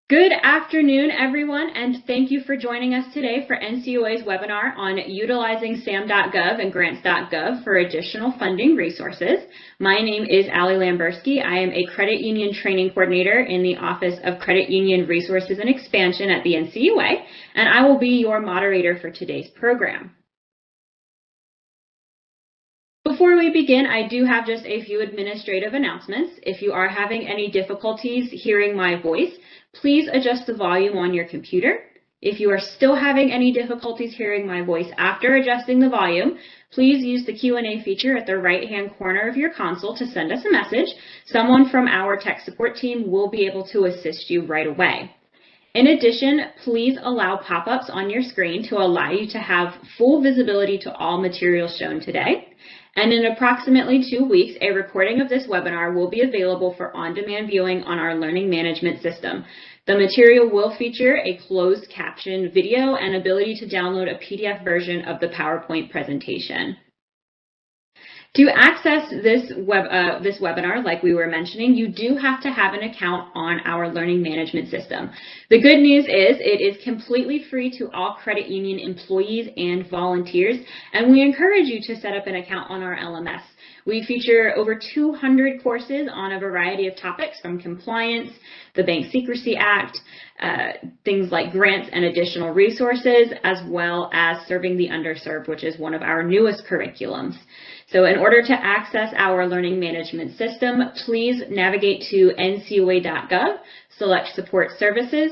Good afternoon, everyone, and thank you for joining us today for NCUA's webinar on utilizing SAM.gov and grants.gov for additional funding resources. My name is Allie Lamberski. I am a Credit Union Training Coordinator in the Office of Credit Union Resources and Expansion at the NCUA, and I will be your moderator for today's program. Before we begin, I do have just a few administrative announcements. If you are having any difficulties hearing my voice, please adjust the volume on your computer. If you are still having any difficulties hearing my voice after adjusting the volume, please use the Q&A feature at the right-hand corner of your console to send us a message. Someone from our tech support team will be able to assist you right away. In addition, please allow pop-ups on your screen to allow you to have full visibility to all materials shown today. And in approximately 2 weeks, a recording of this webinar will be available for on-demand viewing on our learning management system. The material will feature a closed caption video and ability to download a PDF version of the PowerPoint presentation. To access this webinar, like we were mentioning, you do have to have an account on our learning management system. The good news is it is completely free to all credit union employees and volunteers, and we encourage you to set up an account on our LMS. We feature over 200 courses on a variety of topics from compliance, the Bank Secrecy Act, things like grants and additional resources, as well as serving the underserved, which is one of our newest curriculums. So in order to access our learning management system, please navigate to ncua.gov, select Support Services,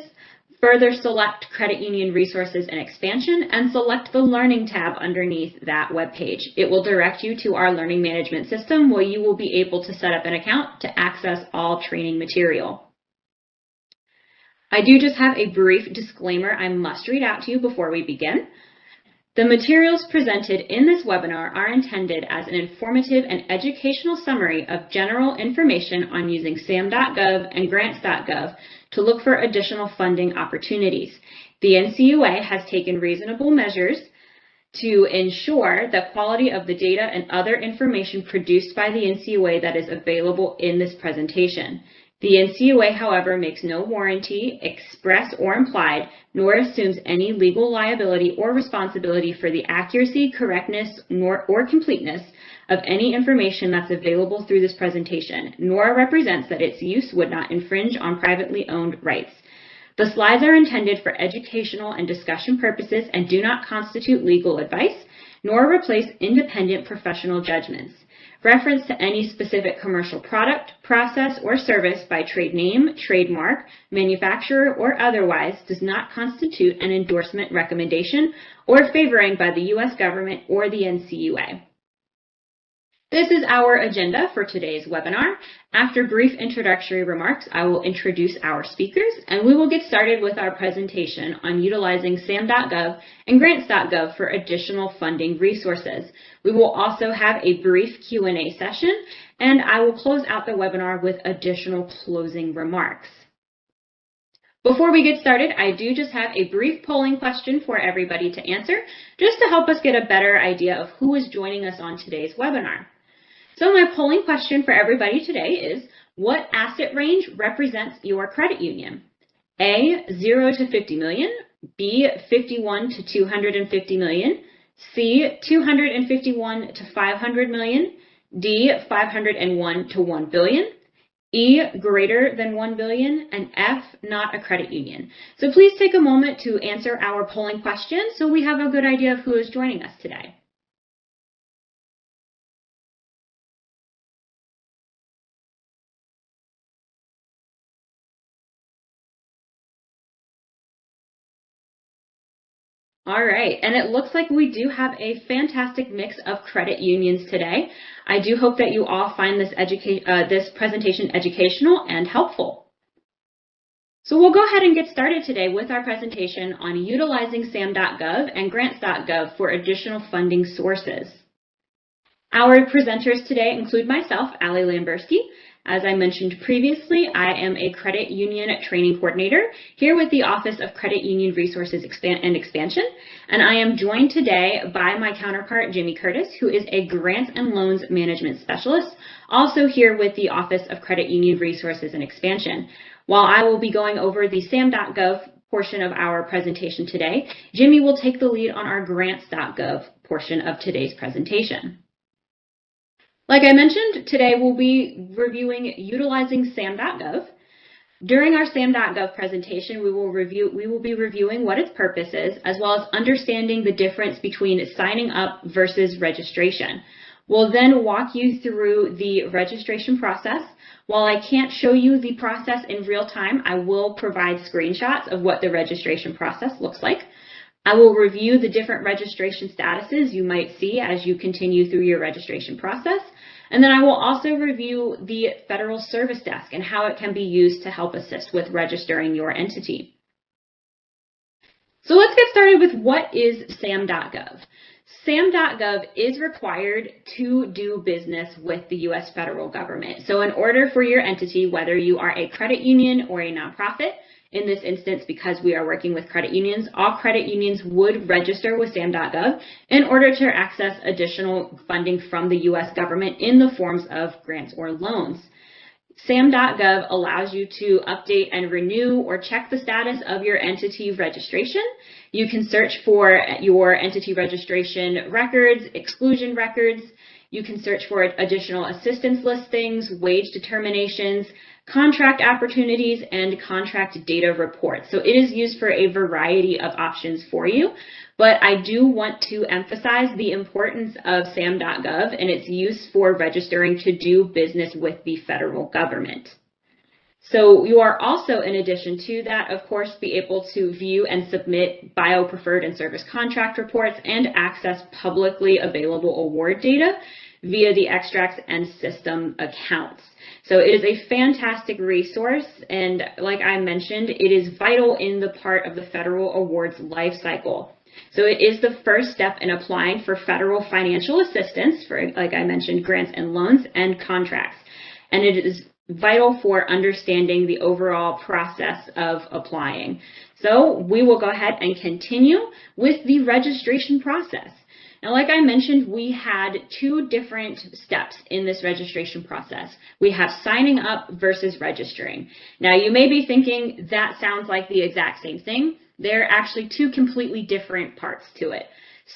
further select Credit Union Resources and Expansion, and select the Learning tab underneath that web page. It will direct you to our learning management system where you will be able to set up an account to access all training material. I do just have a brief disclaimer I must read out to you before we begin. The materials presented in this webinar are intended as an informative and educational summary of general information on using SAM.gov and grants.gov to look for additional funding opportunities. The NCUA has taken reasonable measures to ensure the quality of the data and other information produced by the NCUA that is available in this presentation. The NCUA, however, makes no warranty, express or implied, nor assumes any legal liability or responsibility for the accuracy, correctness, or completeness of any information that's available through this presentation, nor represents that its use would not infringe on privately owned rights. The slides are intended for educational and discussion purposes and do not constitute legal advice, nor replace independent professional judgments. Reference to any specific commercial product, process, or service by trade name, trademark, manufacturer, or otherwise does not constitute an endorsement, recommendation, or favoring by the U.S. government or the NCUA. This is our agenda for today's webinar. After brief introductory remarks, I will introduce our speakers, and we will get started with our presentation on utilizing SAM.gov and grants.gov for additional funding resources. We will also have a brief Q&A session, and I will close out the webinar with additional closing remarks. Before we get started, I do just have a brief polling question for everybody to answer, just to help us get a better idea of who is joining us on today's webinar. So my polling question for everybody today is, what asset range represents your credit union? A, 0 to 50 million, B, 51 to 250 million, C, 251 to 500 million, D, 501 to 1 billion, E, greater than 1 billion, and F, not a credit union. So please take a moment to answer our polling question so we have a good idea of who is joining us today. All right, and it looks like we do have a fantastic mix of credit unions today. I do hope that you all find this presentation educational and helpful. So we'll go ahead and get started today with our presentation on utilizing SAM.gov and grants.gov for additional funding sources. Our presenters today include myself, Allie Lamberski. As I mentioned previously, I am a Credit Union Training Coordinator here with the Office of Credit Union Resources and Expansion, and I am joined today by my counterpart, Jimmy Curtis, who is a Grants and Loans Management Specialist, also here with the Office of Credit Union Resources and Expansion. While I will be going over the SAM.gov portion of our presentation today, Jimmy will take the lead on our grants.gov portion of today's presentation. Like I mentioned, today we'll be reviewing utilizing SAM.gov. During our SAM.gov presentation, we will be reviewing what its purpose is, as well as understanding the difference between signing up versus registration. We'll then walk you through the registration process. While I can't show you the process in real time, I will provide screenshots of what the registration process looks like. I will review the different registration statuses you might see as you continue through your registration process. And then I will also review the Federal Service Desk and how it can be used to help assist with registering your entity. So let's get started with what is SAM.gov. SAM.gov is required to do business with the U.S. federal government. So in order for your entity, whether you are a credit union or a nonprofit, in this instance, because we are working with credit unions, all credit unions would register with SAM.gov in order to access additional funding from the U.S. government in the forms of grants or loans. SAM.gov allows you to update and renew or check the status of your entity registration. You can search for your entity registration records, exclusion records. You can search for additional assistance listings, wage determinations, contract opportunities, and contract data reports. So it is used for a variety of options for you, but I do want to emphasize the importance of SAM.gov and its use for registering to do business with the federal government. So you are also, in addition to that, of course, be able to view and submit bio-preferred and service contract reports and access publicly available award data via the extracts and system accounts. So it is a fantastic resource, and like I mentioned, it is vital in the part of the federal awards life cycle. So it is the first step in applying for federal financial assistance for, like I mentioned, grants and loans and contracts. And it is vital for understanding the overall process of applying. So we will go ahead and continue with the registration process. Now, like I mentioned, we had two different steps in this registration process. We have signing up versus registering. Now, you may be thinking that sounds like the exact same thing. They're actually two completely different parts to it.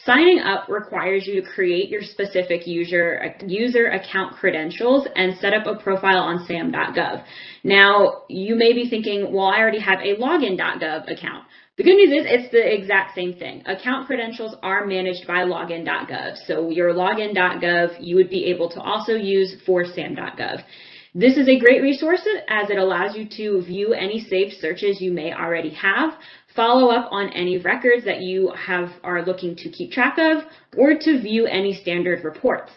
Signing up requires you to create your specific user account credentials and set up a profile on SAM.gov. Now, you may be thinking, well, I already have a login.gov account. The good news is it's the exact same thing. Account credentials are managed by login.gov. So your login.gov you would be able to also use for SAM.gov. This is a great resource as it allows you to view any saved searches you may already have, follow up on any records that you are looking to keep track of, or to view any standard reports.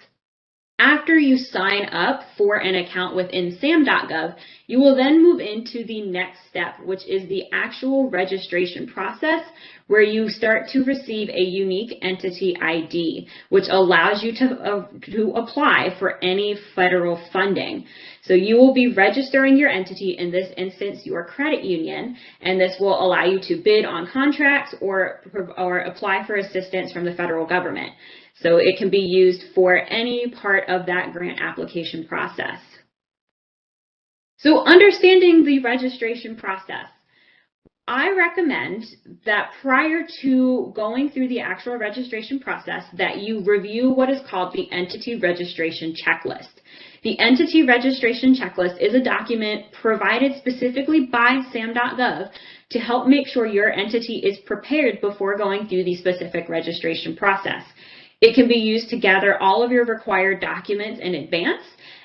After you sign up for an account within SAM.gov, you will then move into the next step, which is the actual registration process, where you start to receive a unique entity ID, which allows you to apply for any federal funding. So you will be registering your entity, in this instance, your credit union, and this will allow you to bid on contracts or apply for assistance from the federal government. So it can be used for any part of that grant application process. So understanding the registration process, I recommend that prior to going through the actual registration process that you review what is called the Entity Registration Checklist. The Entity Registration Checklist is a document provided specifically by SAM.gov to help make sure your entity is prepared before going through the specific registration process. It can be used to gather all of your required documents in advance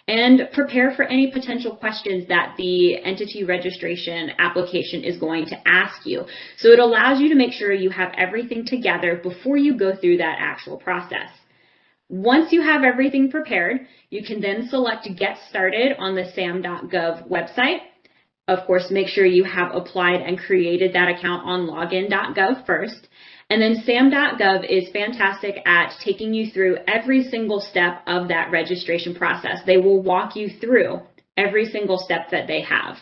and prepare for any potential questions that the entity registration application is going to ask you. So it allows you to make sure you have everything together before you go through that actual process. Once you have everything prepared, you can then select Get Started on the SAM.gov website. Of course, make sure you have applied and created that account on login.gov first. And then SAM.gov is fantastic at taking you through every single step of that registration process. They will walk you through every single step that they have.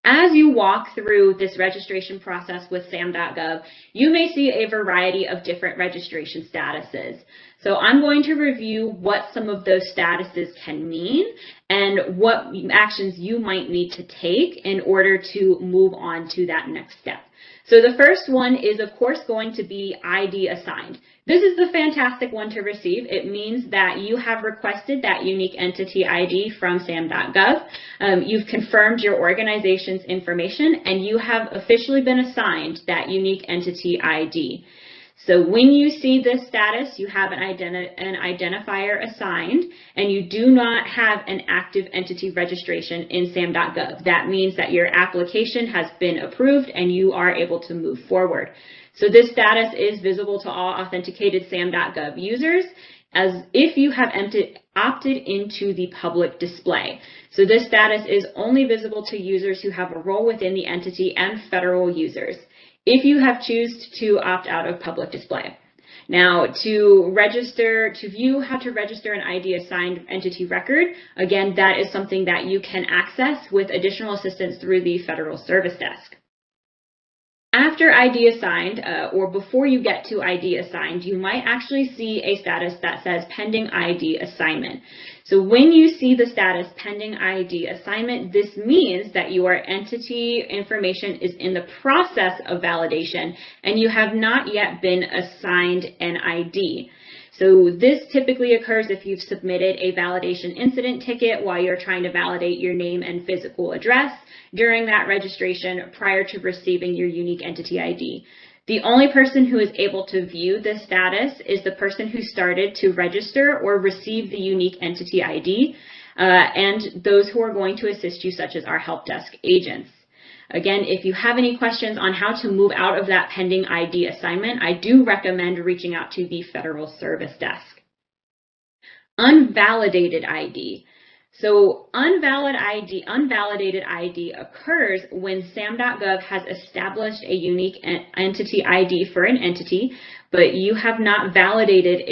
As you walk through this registration process with SAM.gov, you may see a variety of different registration statuses. So I'm going to review what some of those statuses can mean and what actions you might need to take in order to move on to that next step. So the first one is, of course, going to be ID assigned. This is the fantastic one to receive. It means that you have requested that unique entity ID from SAM.gov. You've confirmed your organization's information, and you have officially been assigned that unique entity ID. So when you see this status, you have an identifier assigned, and you do not have an active entity registration in SAM.gov. That means that your application has been approved and you are able to move forward. So this status is visible to all authenticated SAM.gov users as if you have opted into the public display. So this status is only visible to users who have a role within the entity and federal users, if you have chosen to opt out of public display. Now, to view how to register an ID assigned entity record, again, that is something that you can access with additional assistance through the Federal Service Desk. After ID assigned, or before you get to ID assigned, you might actually see a status that says pending ID assignment. So when you see the status pending ID assignment, this means that your entity information is in the process of validation and you have not yet been assigned an ID. So this typically occurs if you've submitted a validation incident ticket while you're trying to validate your name and physical address during that registration prior to receiving your unique entity ID. The only person who is able to view this status is the person who started to register or receive the unique entity ID, and those who are going to assist you, such as our help desk agents. Again, if you have any questions on how to move out of that pending ID assignment, I do recommend reaching out to the Federal Service Desk. Unvalidated ID. So unvalidated ID occurs when SAM.gov has established a unique entity ID for an entity, but you have not validated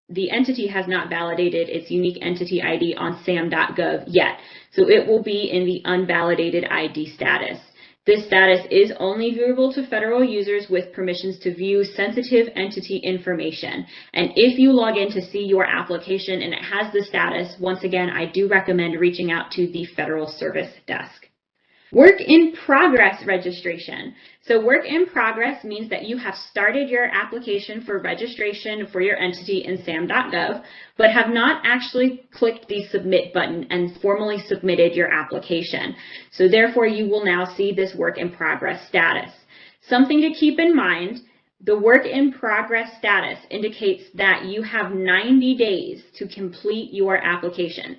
the entity has not validated its unique entity ID on SAM.gov yet. So it will be in the unvalidated ID status. This status is only viewable to federal users with permissions to view sensitive entity information. And if you log in to see your application and it has the status, once again, I do recommend reaching out to the Federal Service Desk. Work in progress registration. So work in progress means that you have started your application for registration for your entity in SAM.gov, but have not actually clicked the submit button and formally submitted your application. So therefore, you will now see this work in progress status. Something to keep in mind, the work in progress status indicates that you have 90 days to complete your application.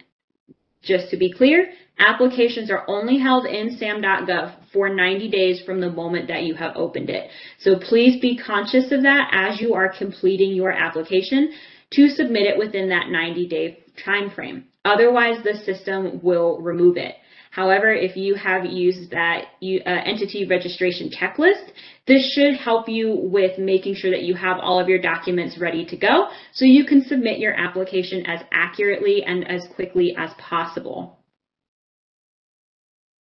Just to be clear, applications are only held in SAM.gov for 90 days from the moment that you have opened it. So please be conscious of that as you are completing your application to submit it within that 90-day time frame. Otherwise, the system will remove it. However, if you have used that entity registration checklist, this should help you with making sure that you have all of your documents ready to go so you can submit your application as accurately and as quickly as possible.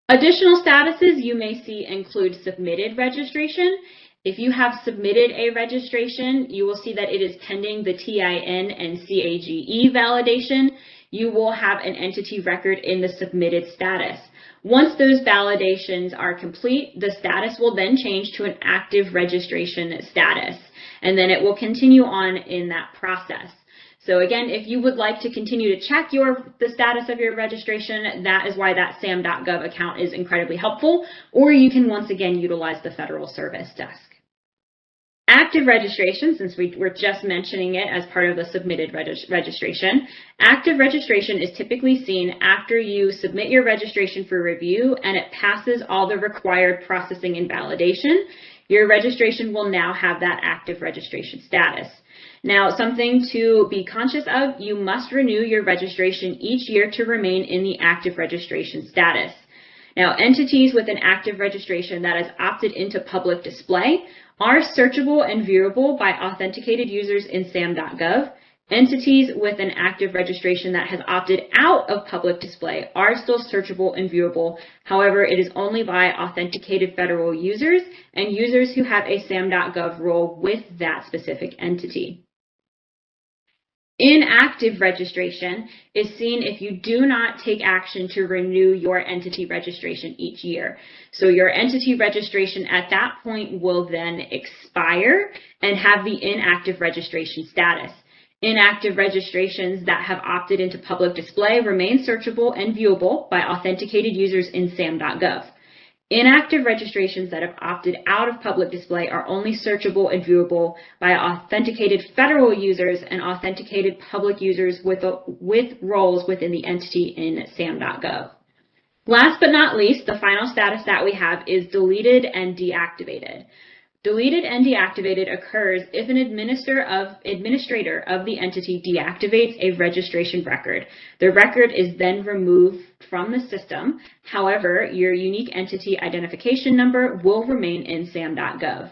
Additional statuses you may see include submitted registration. If you have submitted a registration, you will see that it is pending the TIN and CAGE validation. You will have an entity record in the submitted status. Once those validations are complete, the status will then change to an active registration status, and then it will continue on in that process. So again, if you would like to continue to check the status of your registration, that is why that SAM.gov account is incredibly helpful, or you can once again utilize the Federal Service Desk. Active registration, since we were just mentioning it as part of the submitted registration, active registration is typically seen after you submit your registration for review and it passes all the required processing and validation. Your registration will now have that active registration status. Now, something to be conscious of, you must renew your registration each year to remain in the active registration status. Now, entities with an active registration that has opted into public display are searchable and viewable by authenticated users in SAM.gov. Entities with an active registration that has opted out of public display are still searchable and viewable. However, it is only by authenticated federal users and users who have a SAM.gov role with that specific entity. Inactive registration is seen if you do not take action to renew your entity registration each year. So your entity registration at that point will then expire and have the inactive registration status. Inactive registrations that have opted into public display remain searchable and viewable by authenticated users in SAM.gov. Inactive registrations that have opted out of public display are only searchable and viewable by authenticated federal users and authenticated public users with roles within the entity in SAM.gov. Last but not least, the final status that we have is deleted and deactivated. Deleted and deactivated occurs if an administrator of the entity deactivates a registration record. The record is then removed from the system. However, your unique entity identification number will remain in SAM.gov.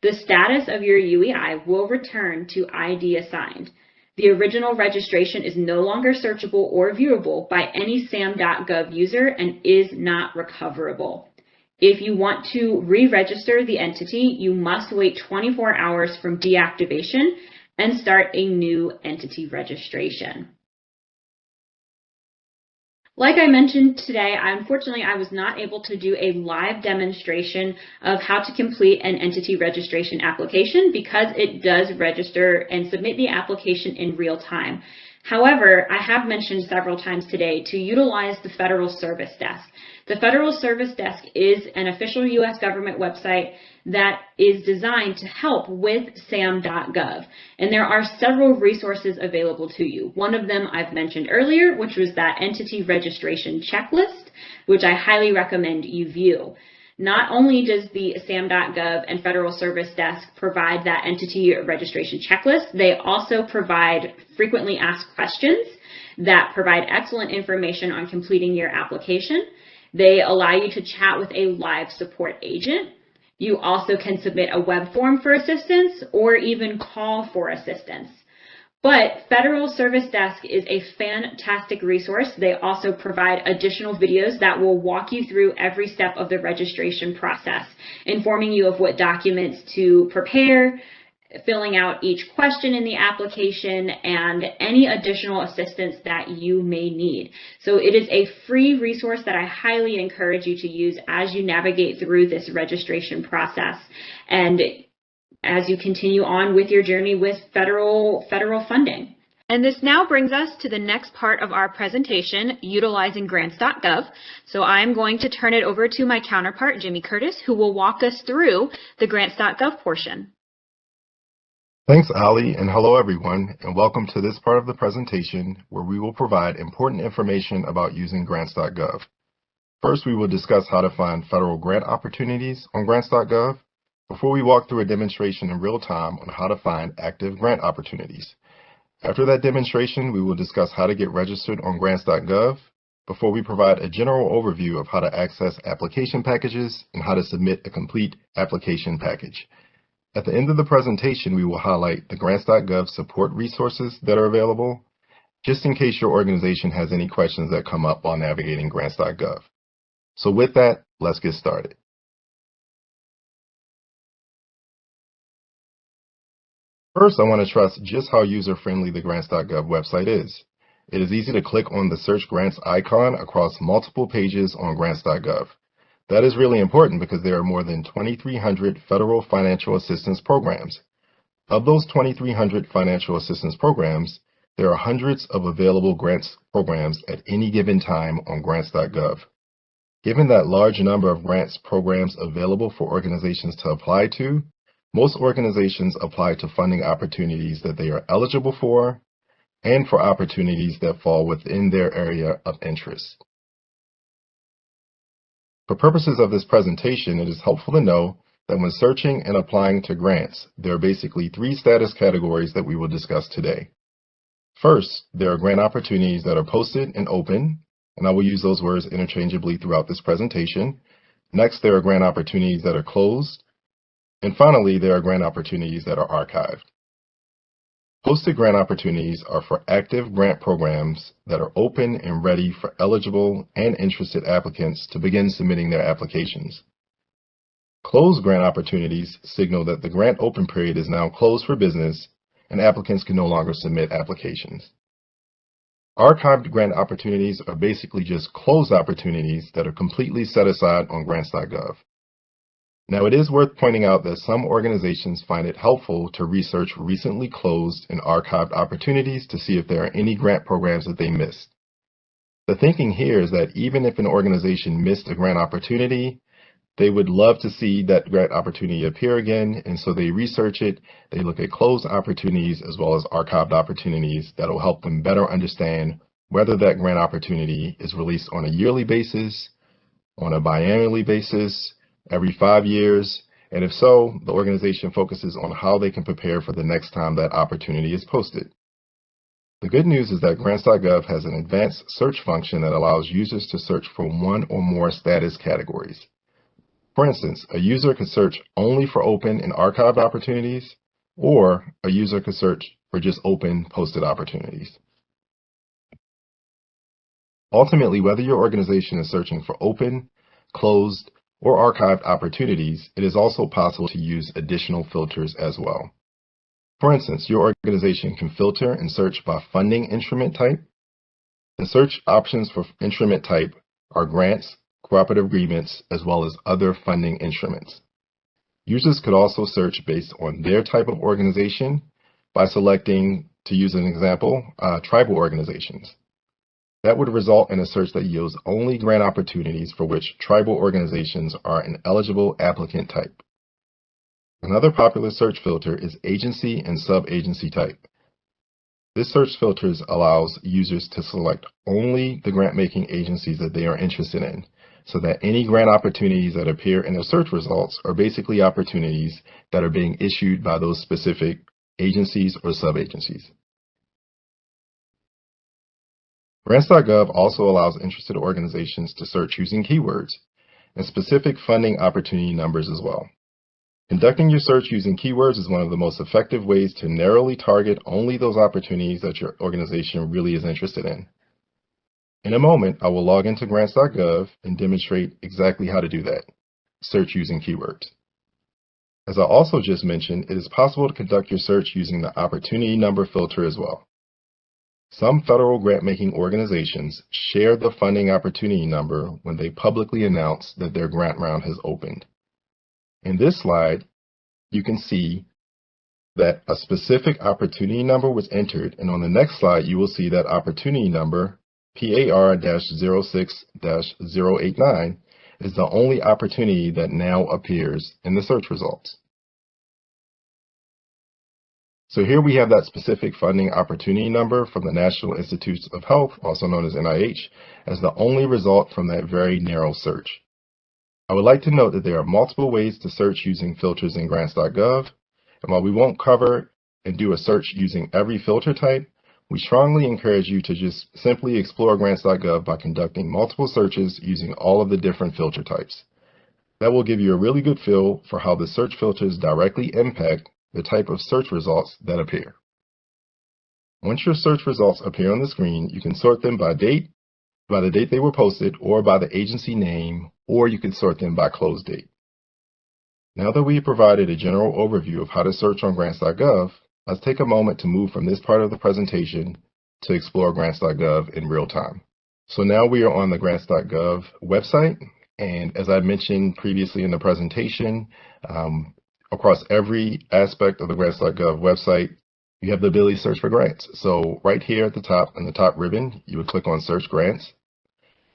The status of your UEI will return to ID assigned. The original registration is no longer searchable or viewable by any SAM.gov user and is not recoverable. If you want to re-register the entity, you must wait 24 hours from deactivation and start a new entity registration. Like I mentioned today, unfortunately, I was not able to do a live demonstration of how to complete an entity registration application because it does register and submit the application in real time. However, I have mentioned several times today to utilize the Federal Service Desk. The Federal Service Desk is an official U.S. government website that is designed to help with SAM.gov. And there are several resources available to you. One of them I've mentioned earlier, which was that entity registration checklist, which I highly recommend you view. Not only does the SAM.gov and Federal Service Desk provide that entity registration checklist, they also provide frequently asked questions that provide excellent information on completing your application. They allow you to chat with a live support agent. You also can submit a web form for assistance or even call for assistance. But Federal Service Desk is a fantastic resource. They also provide additional videos that will walk you through every step of the registration process, informing you of what documents to prepare, filling out each question in the application, and any additional assistance that you may need. So it is a free resource that I highly encourage you to use as you navigate through this registration process and as you continue on with your journey with federal funding. And this now brings us to the next part of our presentation, utilizing grants.gov. So I'm going to turn it over to my counterpart, Jimmy Curtis, who will walk us through the grants.gov portion. Thanks, Ali, and hello everyone, and welcome to this part of the presentation where we will provide important information about using grants.gov. First, we will discuss how to find federal grant opportunities on grants.gov before we walk through a demonstration in real time on how to find active grant opportunities. After that demonstration, we will discuss how to get registered on grants.gov before we provide a general overview of how to access application packages and how to submit a complete application package. At the end of the presentation, we will highlight the grants.gov support resources that are available, just in case your organization has any questions that come up while navigating grants.gov. So with that, let's get started. First, I want to stress just how user-friendly the grants.gov website is. It is easy to click on the Search Grants icon across multiple pages on grants.gov. That is really important because there are more than 2,300 federal financial assistance programs. Of those 2,300 financial assistance programs, there are hundreds of available grants programs at any given time on grants.gov. Given that large number of grants programs available for organizations to apply to, most organizations apply to funding opportunities that they are eligible for and for opportunities that fall within their area of interest. For purposes of this presentation, it is helpful to know that when searching and applying to grants, there are basically three status categories that we will discuss today. First, there are grant opportunities that are posted and open, and I will use those words interchangeably throughout this presentation. Next, there are grant opportunities that are closed. And finally, there are grant opportunities that are archived. Posted grant opportunities are for active grant programs that are open and ready for eligible and interested applicants to begin submitting their applications. Closed grant opportunities signal that the grant open period is now closed for business and applicants can no longer submit applications. Archived grant opportunities are basically just closed opportunities that are completely set aside on grants.gov. Now, it is worth pointing out that some organizations find it helpful to research recently closed and archived opportunities to see if there are any grant programs that they missed. The thinking here is that even if an organization missed a grant opportunity, they would love to see that grant opportunity appear again, and so they research it. They look at closed opportunities as well as archived opportunities that will help them better understand whether that grant opportunity is released on a yearly basis, on a biannually basis, every 5 years, and if so, the organization focuses on how they can prepare for the next time that opportunity is posted. The good news is that grants.gov has an advanced search function that allows users to search for one or more status categories. For instance, a user could search only for open and archived opportunities, or a user could search for just open posted opportunities. Ultimately, whether your organization is searching for open, closed, or archived opportunities, it is also possible to use additional filters as well. For instance, your organization can filter and search by funding instrument type. The search options for instrument type are grants, cooperative agreements, as well as other funding instruments. Users could also search based on their type of organization by selecting, to use an example, tribal organizations. That would result in a search that yields only grant opportunities for which tribal organizations are an eligible applicant type. Another popular search filter is agency and sub-agency type. This search filter allows users to select only the grant-making agencies that they are interested in, so that any grant opportunities that appear in their search results are basically opportunities that are being issued by those specific agencies or sub-agencies. Grants.gov also allows interested organizations to search using keywords and specific funding opportunity numbers as well. Conducting your search using keywords is one of the most effective ways to narrowly target only those opportunities that your organization really is interested in. In a moment, I will log into grants.gov and demonstrate exactly how to do that, search using keywords. As I also just mentioned, it is possible to conduct your search using the opportunity number filter as well. Some federal grant-making organizations share the funding opportunity number when they publicly announce that their grant round has opened. In this slide, you can see that a specific opportunity number was entered, and on the next slide, you will see that opportunity number, PAR-06-089, is the only opportunity that now appears in the search results. So here we have that specific funding opportunity number from the National Institutes of Health, also known as NIH, as the only result from that very narrow search. I would like to note that there are multiple ways to search using filters in grants.gov, and while we won't cover and do a search using every filter type, we strongly encourage you to just simply explore grants.gov by conducting multiple searches using all of the different filter types. That will give you a really good feel for how the search filters directly impact the type of search results that appear. Once your search results appear on the screen, you can sort them by the date they were posted, or by the agency name, or you can sort them by close date. Now that we have provided a general overview of how to search on grants.gov, let's take a moment to move from this part of the presentation to explore grants.gov in real time. So now we are on the grants.gov website, and as I mentioned previously in the presentation, across every aspect of the grants.gov website, you have the ability to search for grants. So right here at the top, in the top ribbon, you would click on Search Grants.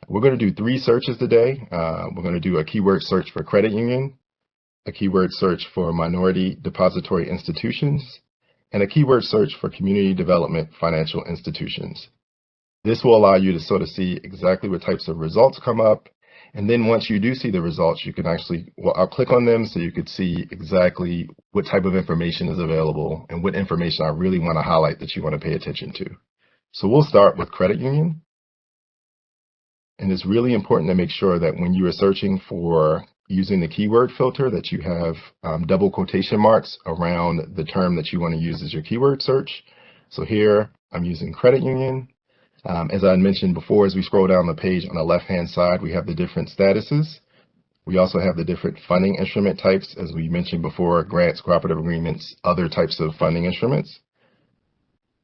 We're going to do 3 searches today. We're going to do a keyword search for credit union, a keyword search for minority depository institutions, and a keyword search for community development financial institutions. This will allow you to sort of see exactly what types of results come up. And then once you do see the results, you can actually, I'll click on them so you could see exactly what type of information is available and what information I really want to highlight that you want to pay attention to. So we'll start with credit union. And it's really important to make sure that when you are searching for using the keyword filter that you have double quotation marks around the term that you want to use as your keyword search. So here I'm using credit union. As I mentioned before, as we scroll down the page on the left-hand side, we have the different statuses. We also have the different funding instrument types, as we mentioned before, grants, cooperative agreements, other types of funding instruments.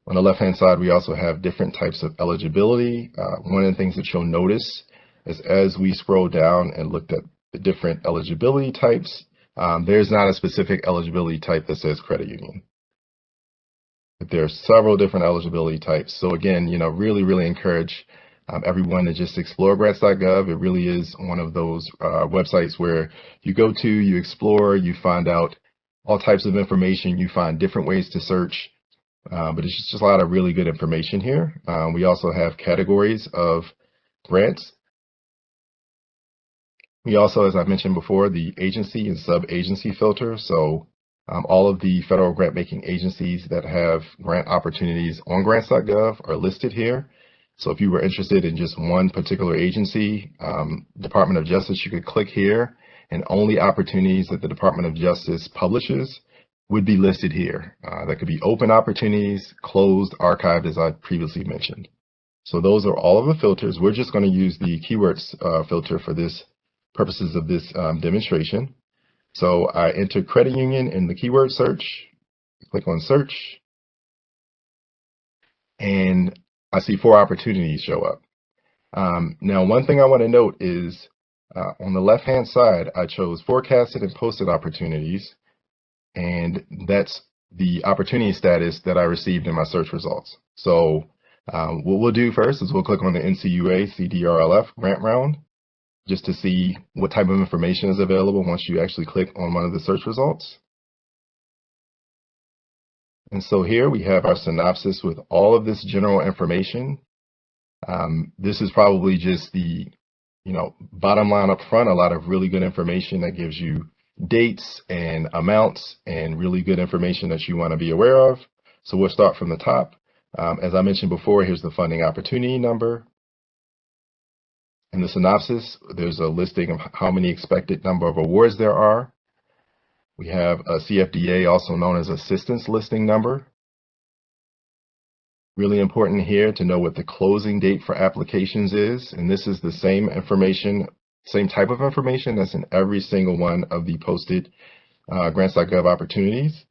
On the left-hand side, we also have different types of eligibility. One of the things that you'll notice is as we scroll down and looked at the different eligibility types, there's not a specific eligibility type that says credit union. But there are several different eligibility types. So again, really encourage everyone to just explore grants.gov. It really is one of those websites where you go to, you explore, you find out all types of information, you find different ways to search, but it's just a lot of really good information here. We also have categories of grants. We also, as I mentioned before, the agency and sub-agency filter. So all of the federal grant-making agencies that have grant opportunities on grants.gov are listed here. So if you were interested in just one particular agency, Department of Justice, you could click here, and only opportunities that the Department of Justice publishes would be listed here. That could be open opportunities, closed, archived, as I previously mentioned. So those are all of the filters. We're just going to use the keywords filter for this purposes of this demonstration. So I enter credit union in the keyword search, click on search, and I see 4 opportunities show up. Now, one thing I want to note is on the left-hand side, I chose forecasted and posted opportunities, and that's the opportunity status that I received in my search results. So what we'll do first is we'll click on the NCUA CDRLF grant round, just to see what type of information is available once you actually click on one of the search results. And so here we have our synopsis with all of this general information. This is probably just the bottom line up front, a lot of really good information that gives you dates and amounts and really good information that you want to be aware of. So we'll start from the top. As I mentioned before, here's the funding opportunity number. In the synopsis, there's a listing of how many expected number of awards there are. We have a CFDA, also known as assistance listing number. Really important here to know what the closing date for applications is. And this is the same information, same type of information that's in every single one of the posted grants.gov opportunities.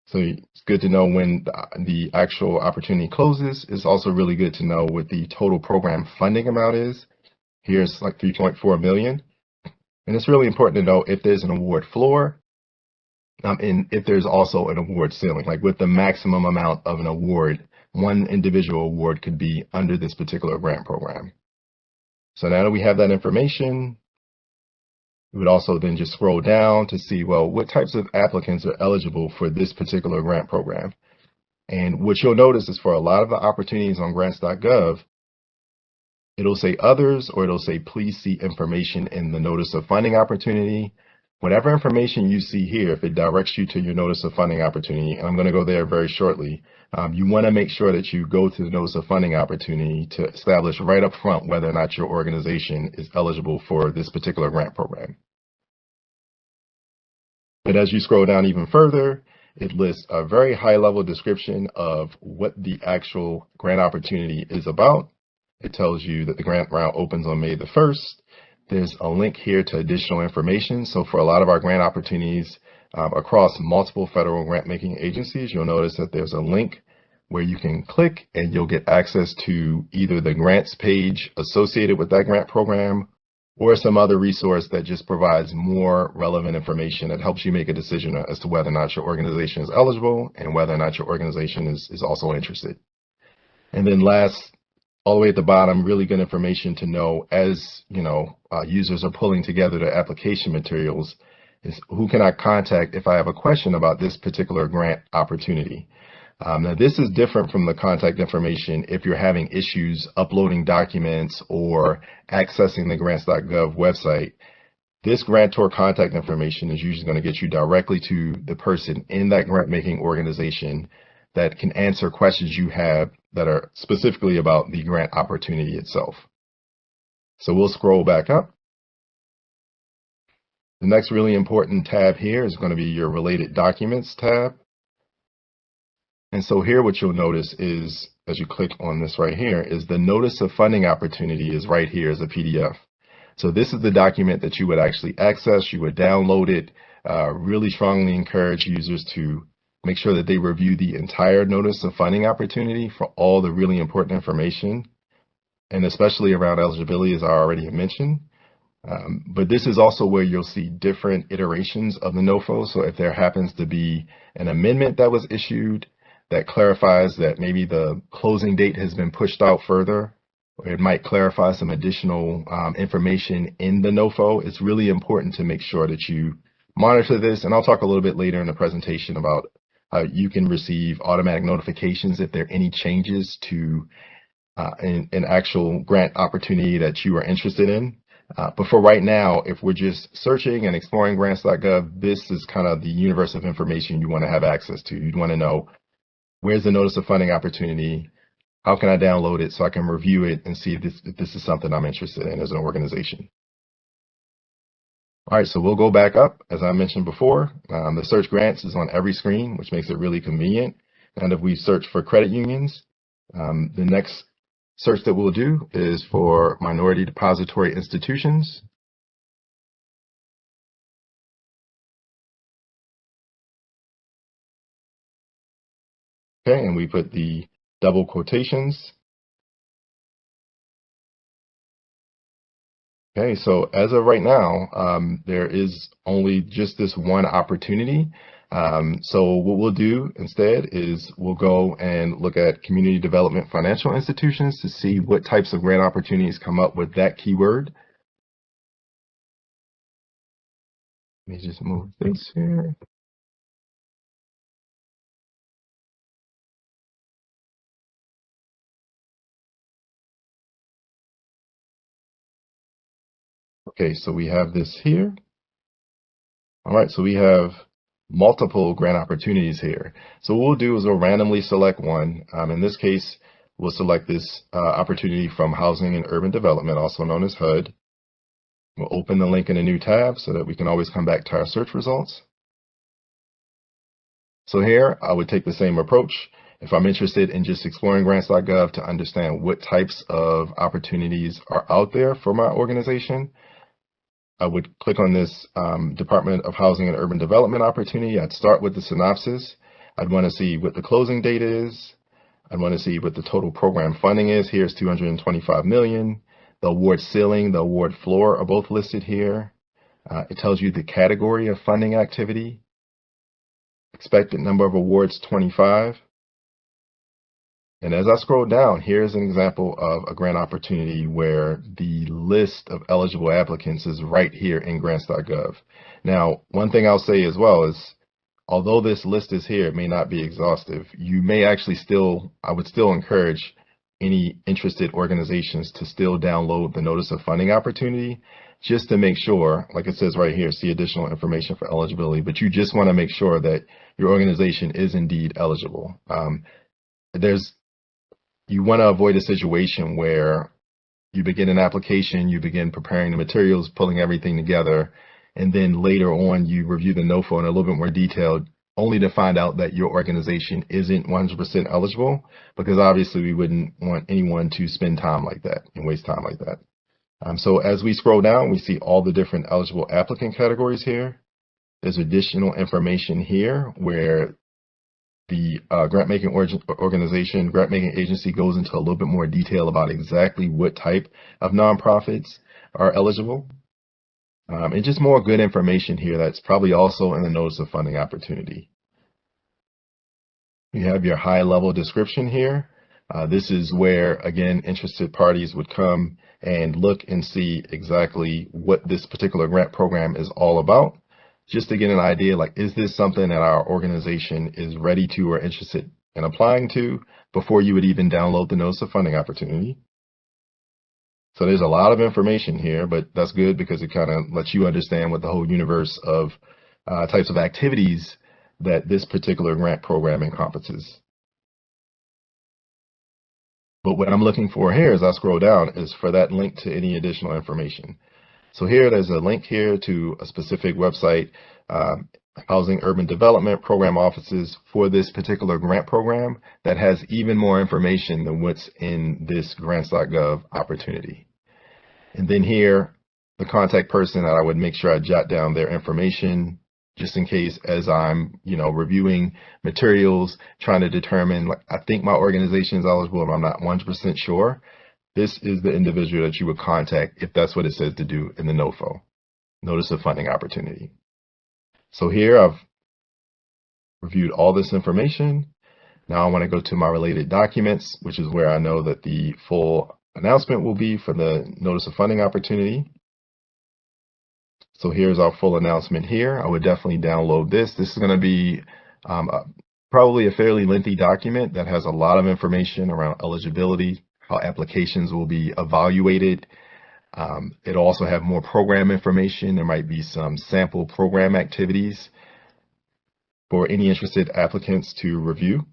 So it's good to know when the actual opportunity closes. It's also really good to know what the total program funding amount is. Here's like 3.4 million. And it's really important to know if there's an award floor and if there's also an award ceiling, like what the maximum amount of an award, one individual award could be under this particular grant program. So now that we have that information, we would also then just scroll down to see, well, what types of applicants are eligible for this particular grant program. And what you'll notice is for a lot of the opportunities on grants.gov, it'll say others, or it'll say please see information in the notice of funding opportunity. Whatever information you see here, if it directs you to your notice of funding opportunity, and I'm going to go there very shortly, you want to make sure that you go to the notice of funding opportunity to establish right up front whether or not your organization is eligible for this particular grant program. But as you scroll down even further, it lists a very high-level description of what the actual grant opportunity is about. It tells you that the grant round opens on May the 1st. There's a link here to additional information. So for a lot of our grant opportunities across multiple federal grant-making agencies, you'll notice that there's a link where you can click and you'll get access to either the grants page associated with that grant program or some other resource that just provides more relevant information that helps you make a decision as to whether or not your organization is eligible and whether or not your organization is also interested. And then last, all the way at the bottom, really good information to know as users are pulling together their application materials is who can I contact if I have a question about this particular grant opportunity. Now this is different from the contact information if you're having issues uploading documents or accessing the grants.gov website. This grantor contact information is usually going to get you directly to the person in that grant making organization that can answer questions you have that are specifically about the grant opportunity itself. So we'll scroll back up. The next really important tab here is going to be your related documents tab. And so here what you'll notice is, as you click on this right here, is the notice of funding opportunity is right here as a PDF. So this is the document that you would actually access. You would download it. Really strongly encourage users to make sure that they review the entire notice of funding opportunity for all the really important information, and especially around eligibility, as I already mentioned. But this is also where you'll see different iterations of the NOFO. So if there happens to be an amendment that was issued that clarifies that maybe the closing date has been pushed out further, or it might clarify some additional information in the NOFO, it's really important to make sure that you monitor this. And I'll talk a little bit later in the presentation about how you can receive automatic notifications if there are any changes to an actual grant opportunity that you are interested in. But for right now, if we're just searching and exploring grants.gov, this is kind of the universe of information you want to have access to. You'd want to know, where's the notice of funding opportunity? How can I download it so I can review it and see if this is something I'm interested in as an organization? All right, so we'll go back up. As I mentioned before, the search grants is on every screen, which makes it really convenient. And if we search for credit unions, the next search that we'll do is for minority depository institutions. Okay, and we put the double quotations. Okay, so as of right now, there is only just this one opportunity. So what we'll do instead is we'll go and look at community development financial institutions to see what types of grant opportunities come up with that keyword. Let me just move this here. Okay, so we have this here. All right, so we have multiple grant opportunities here. So what we'll do is we'll randomly select one. In this case, we'll select this opportunity from Housing and Urban Development, also known as HUD. We'll open the link in a new tab so that we can always come back to our search results. So here, I would take the same approach. If I'm interested in just exploring grants.gov to understand what types of opportunities are out there for my organization, I would click on this Department of Housing and Urban Development opportunity. I'd start with the synopsis. I'd want to see what the closing date is. I'd want to see what the total program funding is. Here's $225 million. The award ceiling, the award floor are both listed here. It tells you the category of funding activity. Expected number of awards, 25. And as I scroll down, here's an example of a grant opportunity where the list of eligible applicants is right here in grants.gov. Now, one thing I'll say as well is, although this list is here, it may not be exhaustive. You may actually I would still encourage any interested organizations to still download the notice of funding opportunity, just to make sure, like it says right here, see additional information for eligibility, but you just want to make sure that your organization is indeed eligible. You want to avoid a situation where you begin an application, you begin preparing the materials, pulling everything together, and then later on you review the NOFO in a little bit more detail, only to find out that your organization isn't 100% eligible, because obviously we wouldn't want anyone to spend time like that and waste time like that. So as we scroll down, we see all the different eligible applicant categories here. There's additional information here where the grant-making organization, grant-making agency goes into a little bit more detail about exactly what type of nonprofits are eligible. And just more good information here that's probably also in the notice of funding opportunity. You have your high-level description here. This is where, again, interested parties would come and look and see exactly what this particular grant program is all about, just to get an idea, like, is this something that our organization is ready to or interested in applying to before you would even download the notice of funding opportunity. So there's a lot of information here, but that's good because it kind of lets you understand what the whole universe of types of activities that this particular grant program encompasses. But what I'm looking for here as I scroll down is for that link to any additional information. So here, there's a link here to a specific website, Housing Urban Development Program Offices for this particular grant program that has even more information than what's in this grants.gov opportunity. And then here, the contact person that I would make sure I jot down their information just in case as I'm, reviewing materials, trying to determine, like, I think my organization is eligible, but I'm not 100% sure. This is the individual that you would contact if that's what it says to do in the NOFO, Notice of Funding Opportunity. So here I've reviewed all this information. Now I want to go to my related documents, which is where I know that the full announcement will be for the Notice of Funding Opportunity. So here's our full announcement here. I would definitely download this. This is going to be probably a fairly lengthy document that has a lot of information around eligibility, how applications will be evaluated. It'll also have more program information. There might be some sample program activities for any interested applicants to review.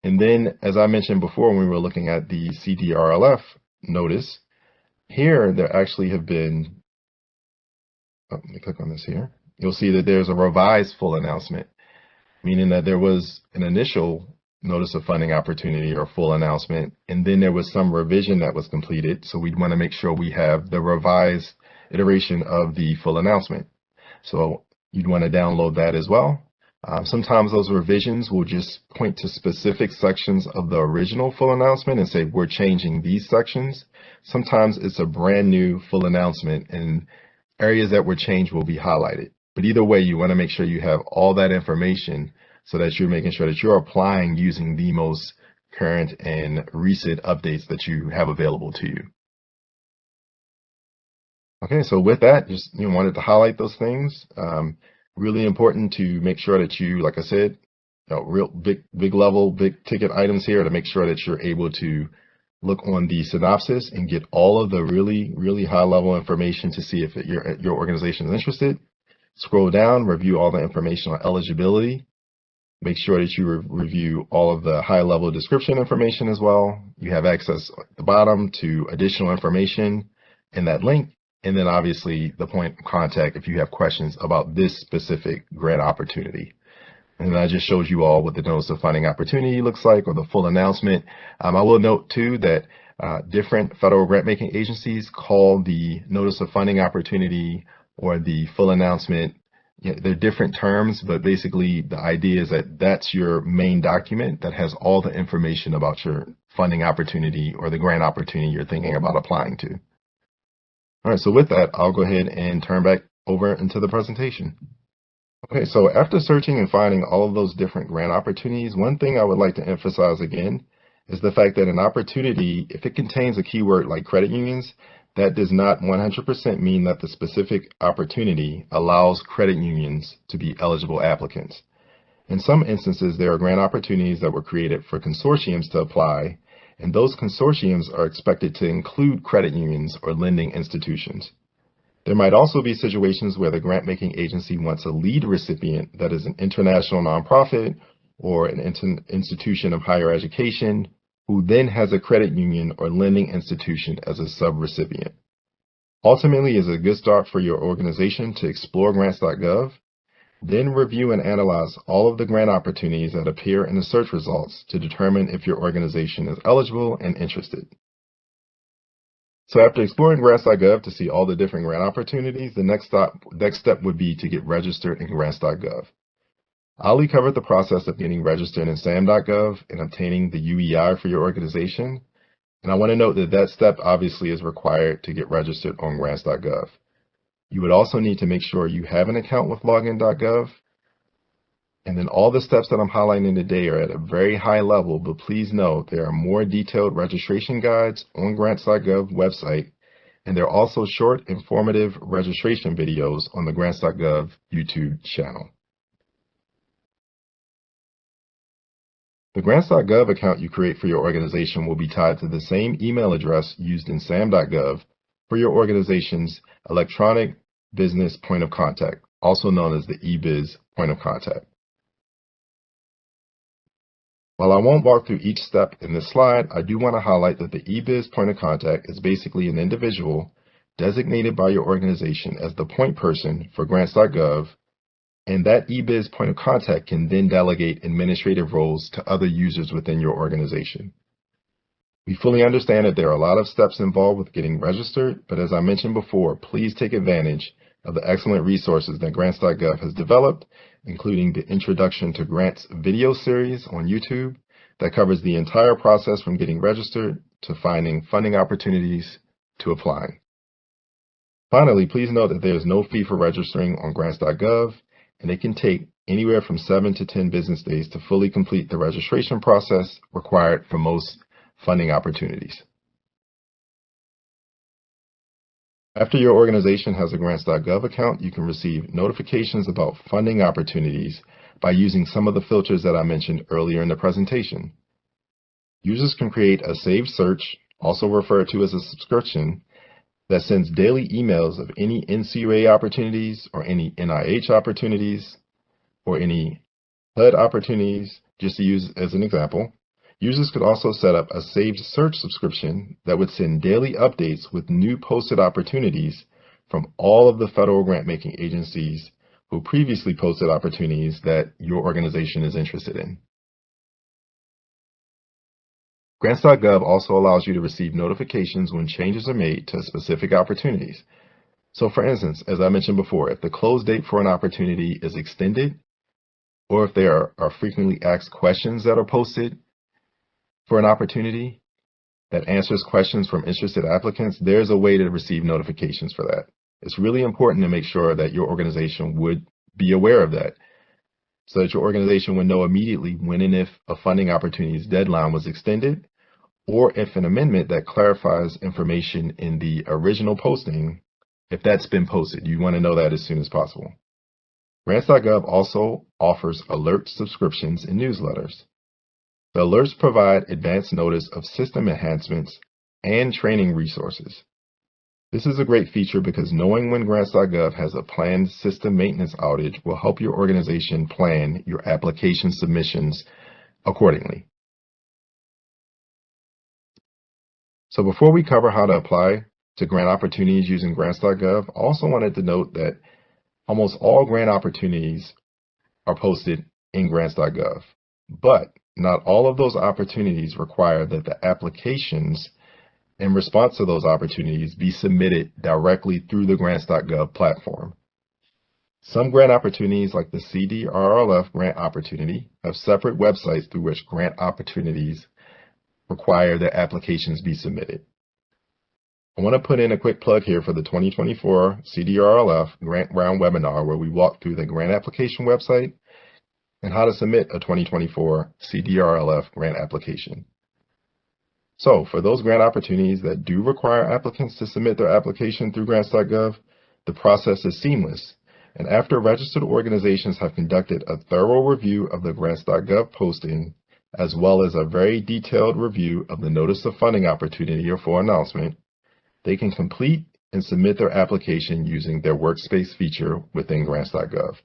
And then, as I mentioned before, when we were looking at the CDRLF notice, here there actually have been, let me click on this here. You'll see that there's a revised full announcement, meaning that there was an initial Notice of Funding Opportunity or full announcement, and then there was some revision that was completed. So we'd want to make sure we have the revised iteration of the full announcement. So you'd want to download that as well. Sometimes those revisions will just point to specific sections of the original full announcement and say, we're changing these sections. Sometimes it's a brand new full announcement and areas that were changed will be highlighted. But either way, you want to make sure you have all that information so that you're making sure that you're applying using the most current and recent updates that you have available to you. Okay, so with that, just wanted to highlight those things. Really important to make sure that you, like I said, real big level, big ticket items here to make sure that you're able to look on the synopsis and get all of the really high level information to see if your organization is interested. Scroll down, review all the information on eligibility. Make sure that you review all of the high level description information as well. You have access at the bottom to additional information in that link. And then obviously the point of contact if you have questions about this specific grant opportunity. And I just showed you all what the Notice of Funding Opportunity looks like, or the full announcement. I will note too that different federal grant making agencies call the Notice of Funding Opportunity or the full announcement, they're different terms, but basically the idea is that that's your main document that has all the information about your funding opportunity or the grant opportunity you're thinking about applying to. All right, so with that, I'll go ahead and turn back over into the presentation. Okay, so after searching and finding all of those different grant opportunities, one thing I would like to emphasize again is the fact that an opportunity, if it contains a keyword like credit unions, that does not 100% mean that the specific opportunity allows credit unions to be eligible applicants. In some instances, there are grant opportunities that were created for consortiums to apply, and those consortiums are expected to include credit unions or lending institutions. There might also be situations where the grant-making agency wants a lead recipient that is an international nonprofit or an institution of higher education who then has a credit union or lending institution as a sub-recipient. Ultimately, it's a good start for your organization to explore grants.gov, then review and analyze all of the grant opportunities that appear in the search results to determine if your organization is eligible and interested. So after exploring grants.gov to see all the different grant opportunities, the next step would be to get registered in grants.gov. Ali covered the process of getting registered in SAM.gov and obtaining the UEI for your organization. And I want to note that that step obviously is required to get registered on grants.gov. You would also need to make sure you have an account with login.gov. And then all the steps that I'm highlighting today are at a very high level, but please note there are more detailed registration guides on grants.gov website, and there are also short, informative registration videos on the grants.gov YouTube channel. The grants.gov account you create for your organization will be tied to the same email address used in SAM.gov for your organization's electronic business point of contact, also known as the eBiz point of contact. While I won't walk through each step in this slide, I do want to highlight that the eBiz point of contact is basically an individual designated by your organization as the point person for grants.gov, and that eBiz point of contact can then delegate administrative roles to other users within your organization. We fully understand that there are a lot of steps involved with getting registered, but as I mentioned before, please take advantage of the excellent resources that grants.gov has developed, including the Introduction to Grants video series on YouTube that covers the entire process from getting registered to finding funding opportunities to applying. Finally, please note that there is no fee for registering on grants.gov, and it can take anywhere from 7 to 10 business days to fully complete the registration process required for most funding opportunities. After your organization has a grants.gov account, you can receive notifications about funding opportunities by using some of the filters that I mentioned earlier in the presentation. Users can create a saved search, also referred to as a subscription, that sends daily emails of any NCUA opportunities or any NIH opportunities or any HUD opportunities, just to use as an example. Users could also set up a saved search subscription that would send daily updates with new posted opportunities from all of the federal grant-making agencies who previously posted opportunities that your organization is interested in. Grants.gov also allows you to receive notifications when changes are made to specific opportunities. So for instance, as I mentioned before, if the close date for an opportunity is extended, or if there are frequently asked questions that are posted for an opportunity that answers questions from interested applicants, there's a way to receive notifications for that. It's really important to make sure that your organization would be aware of that, so that your organization would know immediately when and if a funding opportunity's deadline was extended, or if an amendment that clarifies information in the original posting, if that's been posted. You want to know that as soon as possible. Grants.gov also offers alert subscriptions and newsletters. The alerts provide advance notice of system enhancements and training resources. This is a great feature because knowing when grants.gov has a planned system maintenance outage will help your organization plan your application submissions accordingly. So before we cover how to apply to grant opportunities using grants.gov, I also wanted to note that almost all grant opportunities are posted in grants.gov, but not all of those opportunities require that the applications in response to those opportunities be submitted directly through the grants.gov platform. Some grant opportunities, like the CDRLF grant opportunity, have separate websites through which grant opportunities require that applications be submitted. I want to put in a quick plug here for the 2024 CDRLF Grant Round webinar, where we walk through the grant application website and how to submit a 2024 CDRLF grant application. So for those grant opportunities that do require applicants to submit their application through grants.gov, the process is seamless. And after registered organizations have conducted a thorough review of the grants.gov posting, as well as a very detailed review of the notice of funding opportunity or for announcement, they can complete and submit their application using their workspace feature within grants.gov.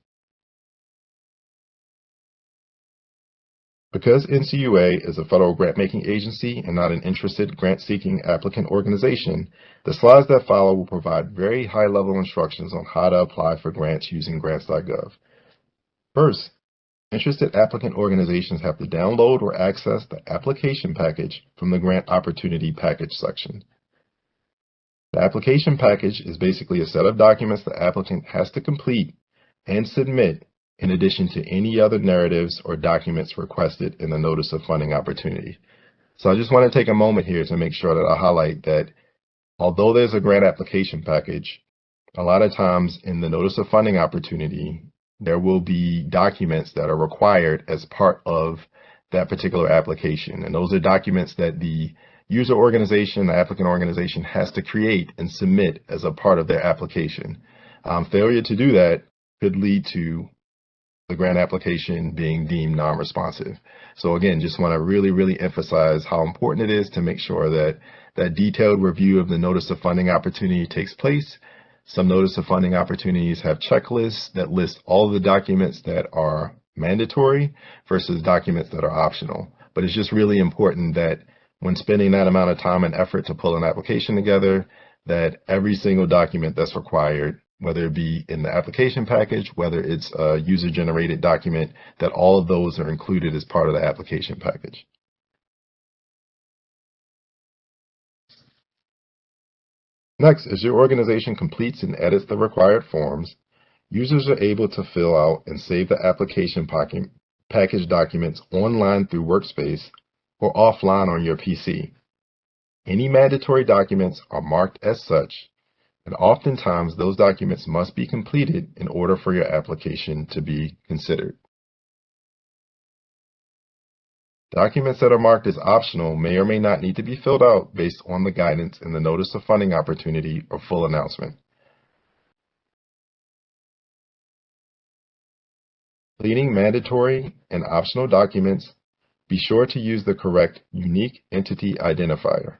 Because NCUA is a federal grant-making agency and not an interested grant-seeking applicant organization, the slides that follow will provide very high-level instructions on how to apply for grants using grants.gov. First, interested applicant organizations have to download or access the application package from the Grant Opportunity Package section. The application package is basically a set of documents the applicant has to complete and submit, in addition to any other narratives or documents requested in the Notice of Funding Opportunity. So I just want to take a moment here to make sure that I highlight that although there's a grant application package, a lot of times in the Notice of Funding Opportunity, there will be documents that are required as part of that particular application. And those are documents that the user organization, the applicant organization, has to create and submit as a part of their application. Failure to do that could lead to the grant application being deemed non-responsive. So again, just want to really emphasize how important it is to make sure that that detailed review of the Notice of Funding Opportunity takes place. Some Notice of Funding Opportunities have checklists that list all the documents that are mandatory versus documents that are optional. But it's just really important that when spending that amount of time and effort to pull an application together, that every single document that's required, whether it be in the application package, whether it's a user-generated document, that all of those are included as part of the application package. Next, as your organization completes and edits the required forms, users are able to fill out and save the application package documents online through Workspace or offline on your PC. Any mandatory documents are marked as such, and oftentimes those documents must be completed in order for your application to be considered. Documents that are marked as optional may or may not need to be filled out based on the guidance in the Notice of Funding Opportunity or full announcement. Completing mandatory and optional documents, be sure to use the correct unique entity identifier.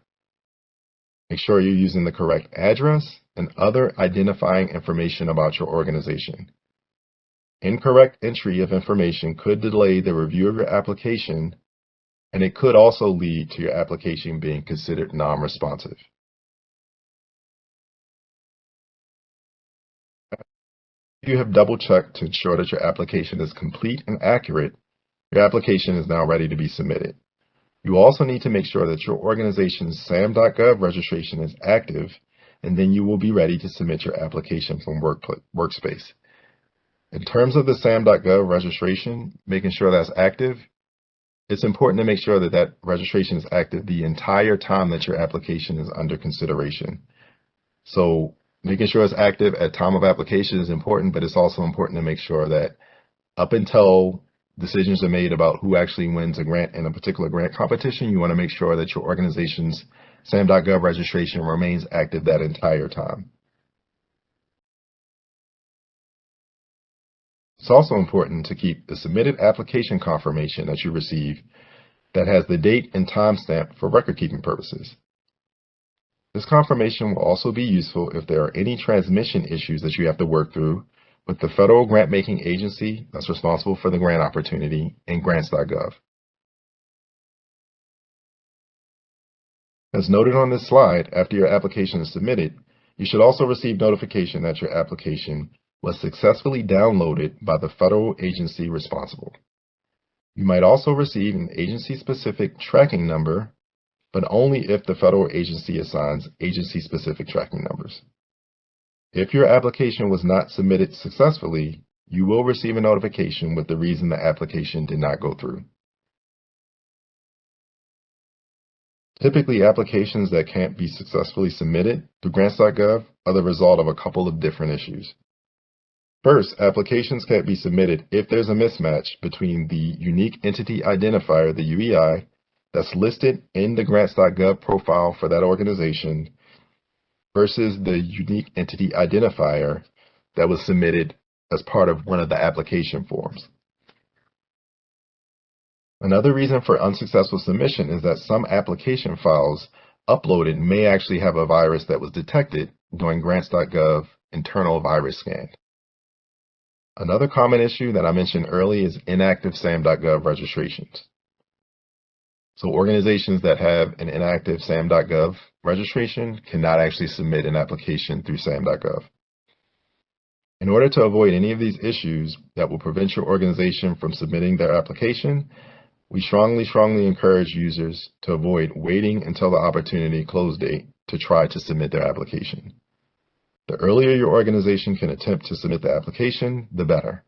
Make sure you're using the correct address and other identifying information about your organization. Incorrect entry of information could delay the review of your application, and it could also lead to your application being considered non-responsive. If you have double-checked to ensure that your application is complete and accurate, your application is now ready to be submitted. You also need to make sure that your organization's SAM.gov registration is active, and then you will be ready to submit your application from Workspace. In terms of the SAM.gov registration, making sure that's active, it's important to make sure that that registration is active the entire time that your application is under consideration. So making sure it's active at time of application is important, but it's also important to make sure that up until decisions are made about who actually wins a grant in a particular grant competition, you want to make sure that your organization's SAM.gov registration remains active that entire time. It's also important to keep the submitted application confirmation that you receive that has the date and timestamp for record-keeping purposes. This confirmation will also be useful if there are any transmission issues that you have to work through with the federal grant-making agency that's responsible for the grant opportunity in grants.gov. As noted on this slide, after your application is submitted, you should also receive notification that your application was successfully downloaded by the federal agency responsible. You might also receive an agency-specific tracking number, but only if the federal agency assigns agency-specific tracking numbers. If your application was not submitted successfully, you will receive a notification with the reason the application did not go through. Typically, applications that can't be successfully submitted through grants.gov are the result of a couple of different issues. First, applications can't be submitted if there's a mismatch between the unique entity identifier, the UEI, that's listed in the grants.gov profile for that organization versus the unique entity identifier that was submitted as part of one of the application forms. Another reason for unsuccessful submission is that some application files uploaded may actually have a virus that was detected during grants.gov internal virus scan. Another common issue that I mentioned earlier is inactive SAM.gov registrations. So organizations that have an inactive SAM.gov registration cannot actually submit an application through SAM.gov. In order to avoid any of these issues that will prevent your organization from submitting their application, we strongly encourage users to avoid waiting until the opportunity close date to try to submit their application. The earlier your organization can attempt to submit the application, the better.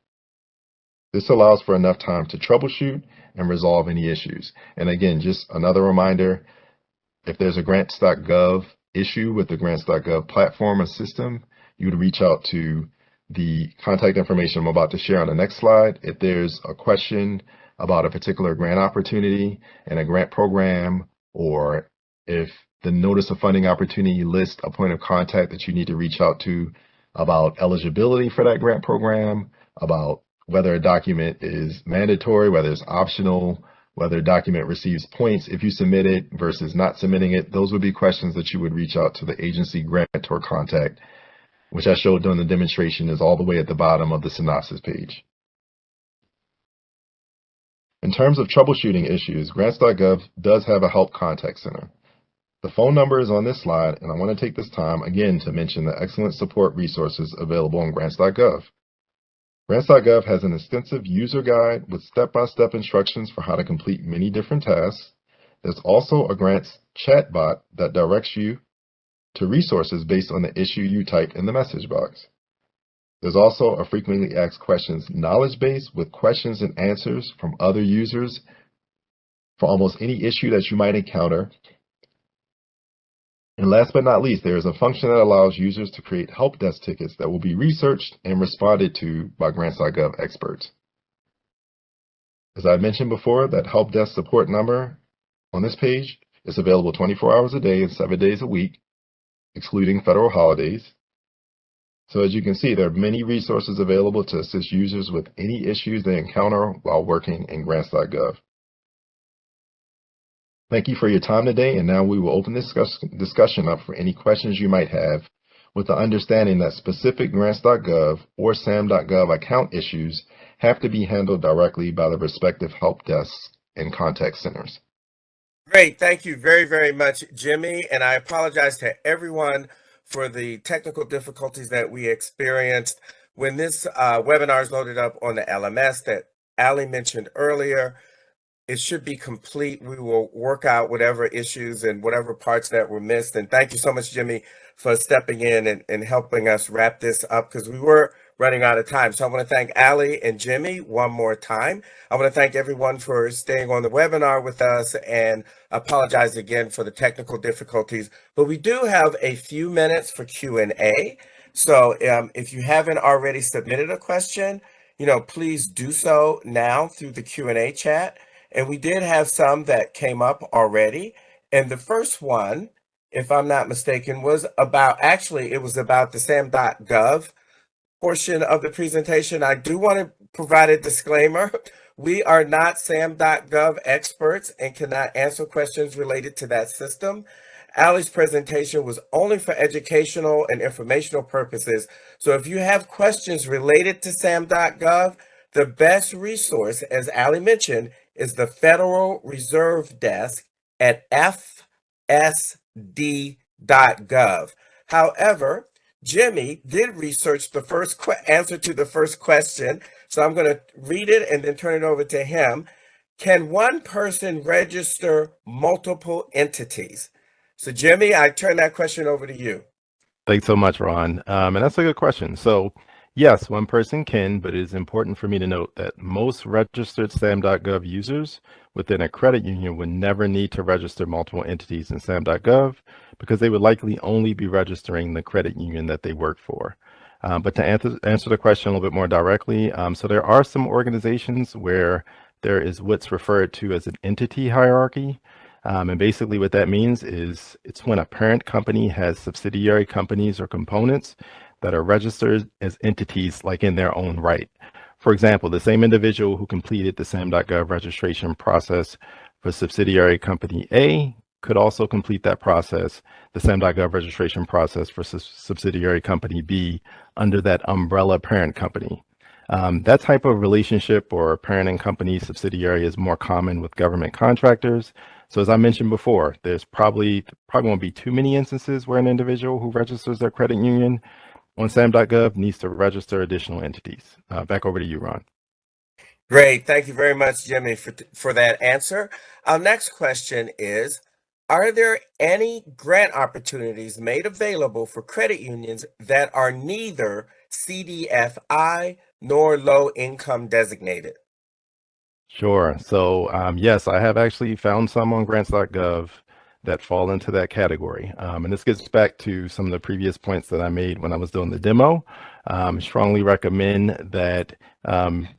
This allows for enough time to troubleshoot and resolve any issues. And again, just another reminder, if there's a grants.gov issue with the grants.gov platform or system, you would reach out to the contact information I'm about to share on the next slide. If there's a question about a particular grant opportunity and a grant program, or if the Notice of Funding Opportunity lists a point of contact that you need to reach out to about eligibility for that grant program, about whether a document is mandatory, whether it's optional, whether a document receives points if you submit it versus not submitting it, those would be questions that you would reach out to the agency grantor contact, which I showed during the demonstration is all the way at the bottom of the synopsis page. In terms of troubleshooting issues, grants.gov does have a help contact center. The phone number is on this slide, and I want to take this time again to mention the excellent support resources available on grants.gov. Grants.gov has an extensive user guide with step-by-step instructions for how to complete many different tasks. There's also a grants chatbot that directs you to resources based on the issue you type in the message box. There's also a frequently asked questions knowledge base with questions and answers from other users for almost any issue that you might encounter. And last but not least, there is a function that allows users to create help desk tickets that will be researched and responded to by grants.gov experts. As I mentioned before, that help desk support number on this page is available 24 hours a day and 7 days a week, excluding federal holidays. So as you can see, there are many resources available to assist users with any issues they encounter while working in grants.gov. Thank you for your time today, and now we will open this discussion up for any questions you might have, with the understanding that specific grants.gov or sam.gov account issues have to be handled directly by the respective help desks and contact centers. Great. Thank you very, very much, Jimmy. And I apologize to everyone for the technical difficulties that we experienced when this webinar is loaded up on the LMS that Ali mentioned earlier. It should be complete. We will work out whatever issues and whatever parts that were missed. And thank you so much, Jimmy, for stepping in and helping us wrap this up, because we were running out of time. So I want to thank Ali and Jimmy one more time. I want to thank everyone for staying on the webinar with us and apologize again for the technical difficulties. But we do have a few minutes for Q&A. So if you haven't already submitted a question, please do so now through the Q&A chat. And we did have some that came up already. And the first one, if I'm not mistaken, was about the sam.gov portion of the presentation. I do want to provide a disclaimer. We are not sam.gov experts and cannot answer questions related to that system. Ali's presentation was only for educational and informational purposes. So if you have questions related to sam.gov, the best resource, as Ali mentioned, is the Federal Reserve Desk at fsd.gov. However, Jimmy did research the first answer to the first question, so I'm going to read it and then turn it over to him. Can one person register multiple entities? So Jimmy, I turn that question over to you. Thanks so much, Ron. And that's a good question. So yes, one person can, but it is important for me to note that most registered sam.gov users within a credit union would never need to register multiple entities in sam.gov because they would likely only be registering the credit union that they work for. But to answer the question a little bit more directly, so there are some organizations where there is what's referred to as an entity hierarchy. And basically what that means is it's when a parent company has subsidiary companies or components that are registered as entities like in their own right. For example, the same individual who completed the sam.gov registration process for subsidiary company A could also complete that process, the sam.gov registration process for subsidiary company B under that umbrella parent company. That type of relationship or parent and company subsidiary is more common with government contractors. So as I mentioned before, there's probably won't be too many instances where an individual who registers their credit union on sam.gov needs to register additional entities. Back over to you, Ron. Great. Thank you very much, Jimmy, for that answer. Our next question is, are there any grant opportunities made available for credit unions that are neither CDFI nor low income designated? Sure. So yes, I have actually found some on grants.gov that fall into that category. And this gets back to some of the previous points that I made when I was doing the demo. Strongly recommend that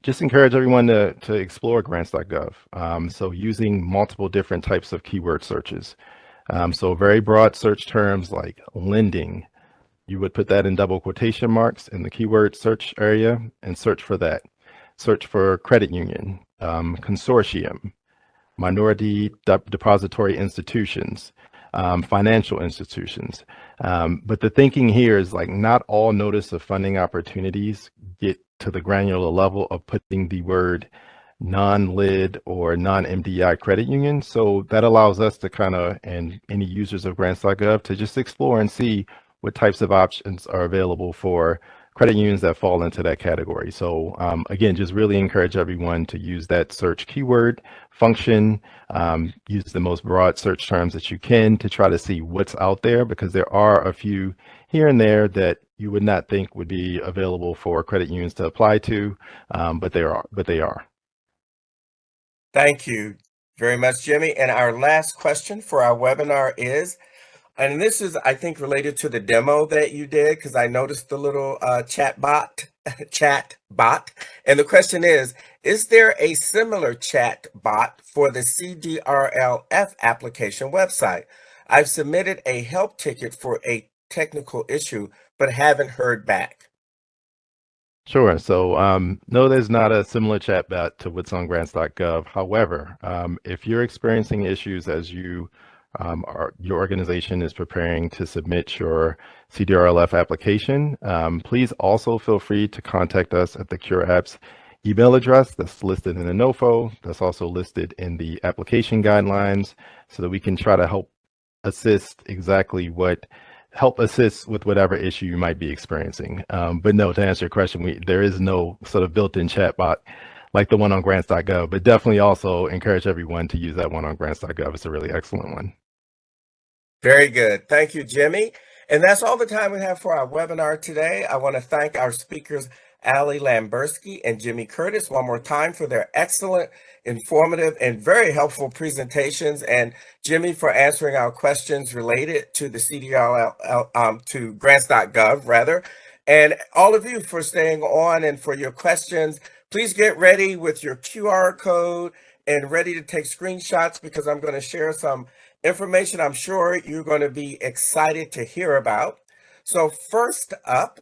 just encourage everyone to explore grants.gov. So using multiple different types of keyword searches. So very broad search terms like lending, you would put that in double quotation marks in the keyword search area and search for that. Search for credit union, consortium, minority depository institutions, financial institutions. But the thinking here is like not all notice of funding opportunities get to the granular level of putting the word non-LID or non-MDI credit union. So that allows us to and any users of grants.gov to just explore and see what types of options are available for credit unions that fall into that category. So again, just really encourage everyone to use that search keyword function, use the most broad search terms that you can to try to see what's out there, because there are a few here and there that you would not think would be available for credit unions to apply to, but they are. Thank you very much, Jimmy. And our last question for our webinar is, and this is, I think, related to the demo that you did, because I noticed the little chat bot. And the question is there a similar chat bot for the CDRLF application website? I've submitted a help ticket for a technical issue, but haven't heard back. Sure. So no, there's not a similar chatbot to what's on grants.gov. However, if you're experiencing issues as your organization is preparing to submit your CDRLF application, please also feel free to contact us at the Cure Apps email address that's listed in the NOFO. That's also listed in the application guidelines, so that we can try to help assist with whatever issue you might be experiencing. But no, to answer your question, there is no sort of built-in chatbot like the one on grants.gov, but definitely also encourage everyone to use that one on grants.gov. It's a really excellent one. Very good. Thank you, Jimmy. And that's all the time we have for our webinar today. I want to thank our speakers, Ali Lamberski and Jimmy Curtis, one more time for their excellent, informative, and very helpful presentations, and Jimmy for answering our questions related to the CDRL, to grants.gov rather, and all of you for staying on and for your questions. Please get ready with your QR code and ready to take screenshots, because I'm going to share some information I'm sure you're going to be excited to hear about. So first up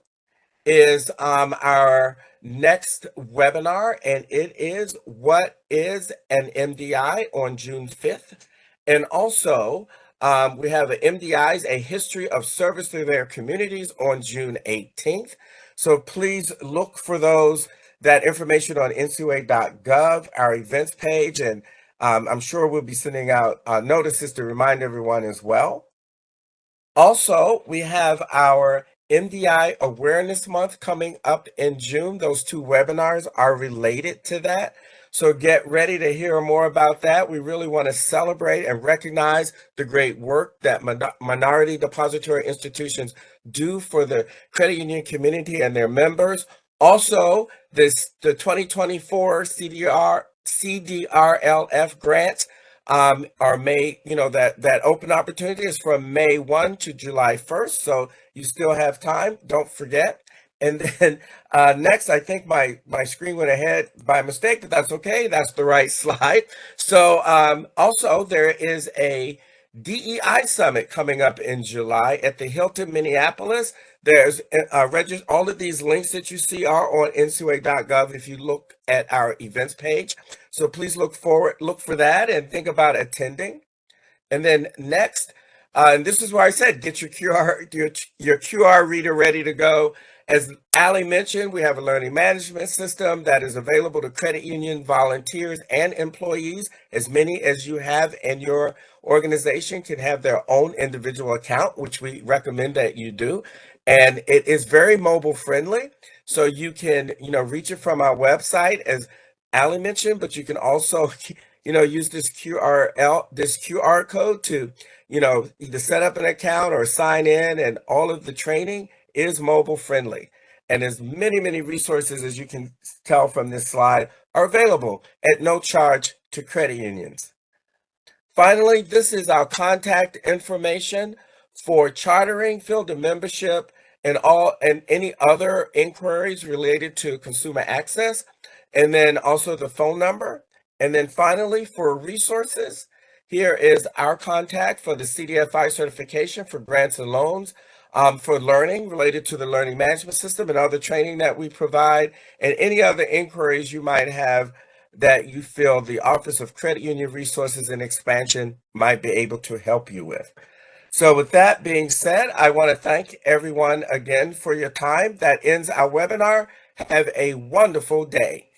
is our next webinar, and it is What is an MDI on June 5th. And also we have MDIs, A History of Service to Their Communities on June 18th. So please look for that information on ncua.gov, our events page, and I'm sure we'll be sending out notices to remind everyone as well. Also, we have our MDI Awareness Month coming up in June. Those two webinars are related to that. So get ready to hear more about that. We really want to celebrate and recognize the great work that minority depository institutions do for the credit union community and their members. Also, the 2024 CDRLF grants are May, that open opportunity is from May 1 to July 1st. So you still have time. Don't forget. And then next, I think my screen went ahead by mistake, but that's okay. That's the right slide. So also there is a DEI Summit coming up in July at the Hilton, Minneapolis. There's all of these links that you see are on ncua.gov if you look at our events page. So please look for that and think about attending. And then next, and this is where I said, get your QR reader ready to go. As Ali mentioned, we have a learning management system that is available to credit union volunteers and employees. As many as you have in your organization can have their own individual account, which we recommend that you do. And it is very mobile friendly. So you can, reach it from our website, as Ali mentioned, but you can also, use this QR code to, either set up an account or sign in, and all of the training is mobile friendly. And as many resources as you can tell from this slide are available at no charge to credit unions. Finally, this is our contact information for chartering, field of membership, and any other inquiries related to consumer access, and then also the phone number. And then finally, for resources, here is our contact for the CDFI certification for grants and loans, for learning related to the learning management system and other training that we provide, and any other inquiries you might have that you feel the Office of Credit Union Resources and Expansion might be able to help you with. So with that being said, I want to thank everyone again for your time. That ends our webinar. Have a wonderful day.